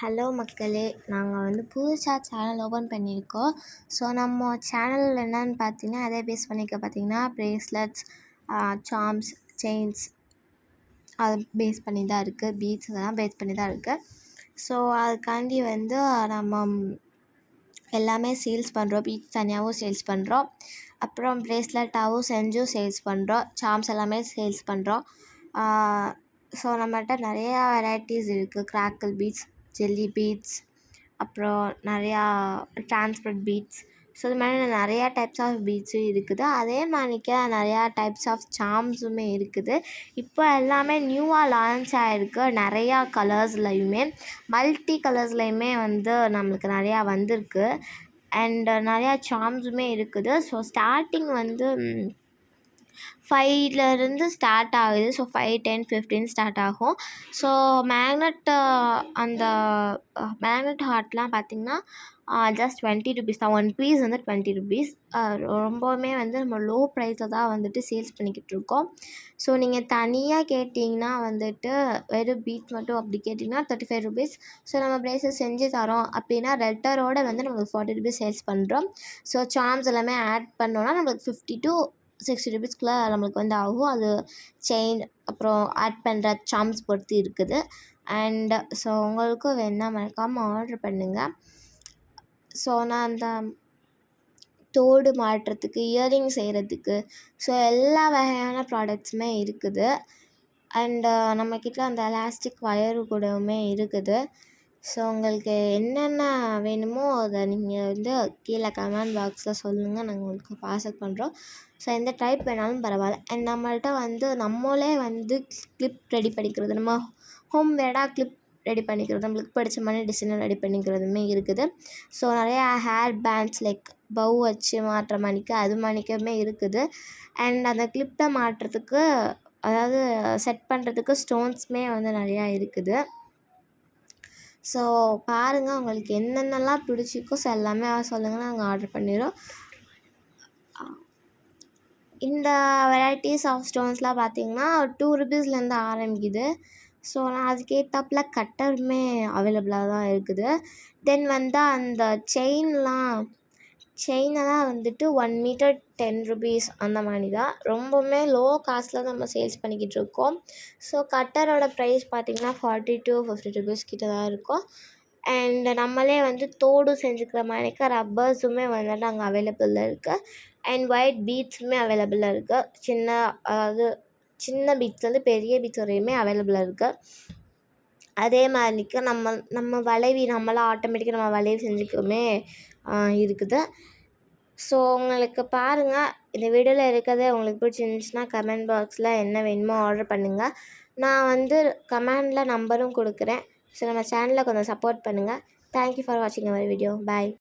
Hello மக்களே, நாங்கள் வந்து புதுசாக சேனல் ஓப்பன் பண்ணியிருக்கோம். ஸோ நம்ம சேனல் என்னன்னு பார்த்தீங்கன்னா, அதே பேஸ் பண்ணிக்க பார்த்தீங்கன்னா ப்ரேஸ்லெட்ஸ், சார்ம்ஸ், செயின்ஸ் அது பேஸ் பண்ணி தான் இருக்குது. பீட்ஸ் இதெல்லாம் பேஸ் பண்ணி தான் இருக்குது. ஸோ அதுக்காண்டி வந்து நம்ம எல்லாமே சேல்ஸ் பண்ணுறோம். பீட்ஸ் தனியாகவும் சேல்ஸ் பண்ணுறோம், அப்புறம் ப்ரேஸ்லெட்டாகவும் செஞ்சும் சேல்ஸ் பண்ணுறோம், சார்ம்ஸ் எல்லாமே சேல்ஸ் பண்ணுறோம். ஸோ நம்மகிட்ட நிறையா வெரைட்டிஸ் இருக்குது. கிராக்கிள் பீட்ஸ், ஜெல்லி பீட்ஸ், அப்புறம் நிறையா டிரான்ஸ்பரண்ட் பீட்ஸ். ஸோ இது மாதிரி நிறையா டைப்ஸ் ஆஃப் பீட்ஸும் இருக்குது. அதே மாதிரிக்க நிறையா டைப்ஸ் ஆஃப் சார்ம்ஸுமே இருக்குது. இப்போ எல்லாமே நியூவாக லான்ச் ஆகிருக்கு. நிறையா கலர்ஸ்லையுமே, மல்டி கலர்ஸ்லையுமே வந்து நம்மளுக்கு நிறையா வந்திருக்கு. அண்ட் நிறையா சார்ம்ஸுமே இருக்குது. ஸோ ஸ்டார்டிங் வந்து 5லேருந்து ஸ்டார்ட் ஆகுது. ஸோ 5, 10, 15 ஸ்டார்ட் ஆகும். ஸோ அந்த மேக்னெட் ஹார்ட்லாம் பார்த்திங்கன்னா ஜஸ்ட் 20 ருபீஸ் தான். 1 பீஸ் வந்து 20 ருபீஸ். ரொம்பவுமே வந்து நம்ம லோ ப்ரைஸில் தான் வந்துட்டு சேல்ஸ் பண்ணிக்கிட்டு இருக்கோம். ஸோ நீங்கள் தனியாக கேட்டிங்கன்னா வந்துட்டு வெறும் பீட் மட்டும் அப்படி கேட்டிங்கன்னா 35 ருபீஸ். ஸோ நம்ம ப்ரைஸஸ் செஞ்சு தரோம் அப்படின்னா ரெட்டரோடு வந்து நம்மளுக்கு 40 ருபீஸ் சேல்ஸ் பண்ணுறோம். ஸோ சார்ம்ஸ் எல்லாமே ஆட் பண்ணோன்னா நம்மளுக்கு 50 to 60 ருபீஸ்க்குள்ளே நம்மளுக்கு வந்து ஆகும். அது செயின் அப்புறம் ஆட் பண்ணுற சார்ம்ஸ் பொறுத்து இருக்குது. அண்ட் ஸோ உங்களுக்கும் வேணா மறக்காமல் ஆர்டர் பண்ணுங்கள். ஸோ நான் அந்த தோடு மாட்டுறதுக்கு, இயரிங் செய்கிறதுக்கு, ஸோ எல்லா வகையான ப்ராடக்ட்ஸுமே இருக்குது. அண்டு நம்மக்கிட்ட அந்த எலாஸ்டிக் வயரு கூடவுமே இருக்குது. ஸோ உங்களுக்கு என்னென்ன வேணுமோ அதை நீங்கள் வந்து கீழே கமெண்ட் பாக்ஸில் சொல்லுங்கள், நாங்கள் உங்களுக்கு பார்சல் பண்ணுறோம். ஸோ எந்த டைப் வேணாலும் பரவாயில்ல. அண்ட் நம்மள்ட்ட வந்து நம்மளே வந்து கிளிப் ரெடி பண்ணிக்கிறது, நம்ம ஹோம் மேடாக கிளிப் ரெடி பண்ணிக்கிறது, நம்மளுக்கு பிடிச்ச மாதிரி டிசைனை ரெடி பண்ணிக்கிறதுமே இருக்குது. ஸோ நிறையா ஹேர் பேண்ட்ஸ் லைக் பவ் வச்சு மாட்டுற மாதிரிக்கு அது மாதிரிக்குமே இருக்குது. அண்ட் அந்த கிளிப்பை மாட்டுறதுக்கு, அதாவது செட் பண்ணுறதுக்கு ஸ்டோன்ஸுமே வந்து நிறையா இருக்குது. ஸோ பாருங்கள், உங்களுக்கு என்னென்னலாம் பிடிச்சிக்கோ ஸோ எல்லாமே சொல்லுங்கள், நாங்கள் ஆர்டர் பண்ணிடுறோம். இந்த வெரைட்டிஸ் ஆஃப் ஸ்டோன்ஸ்லாம் பார்த்திங்கன்னா 2 ருபீஸ்லேருந்து ஆரம்பிக்குது. ஸோ நான் அதுக்கேற்றாப்புல கட்டருமே அவைலபிளாக தான் இருக்குது. தென் வந்து அந்த செயினெல்லாம் வந்துட்டு 1 மீட்டர் 10 ருபீஸ் அந்த மாதிரி தான். ரொம்பவுமே லோ காஸ்ட்டில் நம்ம சேல்ஸ் பண்ணிக்கிட்டு இருக்கோம். ஸோ கட்டரோட ப்ரைஸ் பார்த்திங்கன்னா 40 to 50 ருபீஸ் கிட்ட தான் இருக்கும். அண்ட் நம்மளே வந்து தோடு செஞ்சுக்கிற மாதிரிக்க ரப்பர்ஸுமே வந்துட்டு அங்கே அவைலபிளில் இருக்குது. அண்ட் ஒயிட் பீட்ஸுமே அவைலபிளாக இருக்குது. அதாவது சின்ன பீட்ஸ்லேருந்து பெரிய பீட்ஸ் வரையுமே அவைலபிளாக இருக்குது. அதே மாதிரிக்கு நம்ம வளைவி நம்மளாம் ஆட்டோமேட்டிக்காக நம்ம வளைவி செஞ்சுக்கவுமே இருக்குது. ஸோ உங்களுக்கு பாருங்கள், இந்த வீடியோவில் இருக்கிறதே உங்களுக்கு பிடிச்சிருந்துச்சுன்னா கமெண்ட் பாக்ஸில் என்ன வேணுமோ ஆர்டர் பண்ணுங்கள். நான் வந்து கமெண்டில் நம்பரும் கொடுக்குறேன். ஸோ நம்ம சேனலை கொஞ்சம் சப்போர்ட் பண்ணுங்கள். தேங்க்யூ ஃபார் வாட்சிங் அவர் வீடியோ. பாய்.